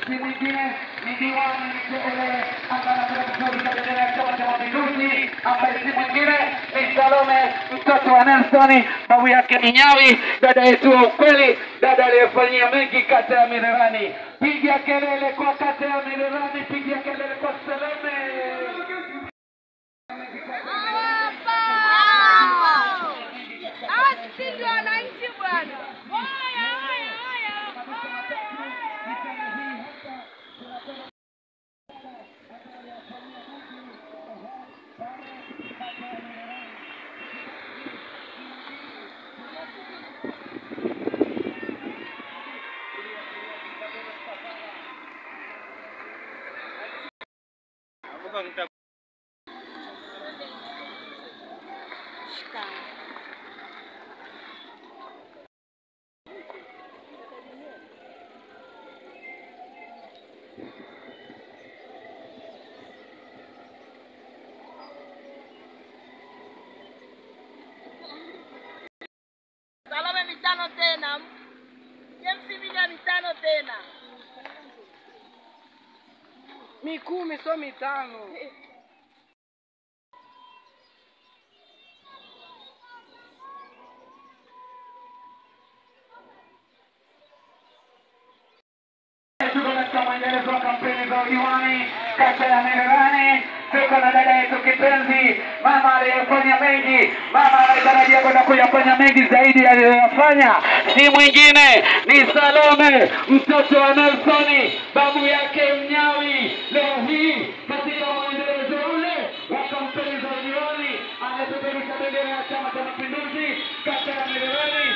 si mwingine ni diwani mteule ambaye anapeperusha bendera ya Chama cha Mapinduzi, ambaye si mwingine ni Salome mtoto wa Nelson, babu yake ni Nyawi, dada yetu wa ukweli, dada aliyefanyia mengi kata ya Mererani. Piga kelele kwa kata ya Mererani, piga kelele kwa Salome. Ndio wananchi bwana. Salome mitano tena. James Mija mitano tena. Mikumi so mitano. Tuko katika maendelezo ya kampeni za udiwani kata ya Mererani. Tuko na dada yetu kipenzi, mama aliyefanya mengi, mama anayetarajia kwenda kuyafanya mengi zaidi aliyoyafanya, si mwingine ni Salome mtoto wa Nelson, babu yake Mnyawi. Leo hii katika maendelezo ule wa kampeni za udiwani anapeperusha bendera ya Chama cha Mapinduzi kata ya Mererani.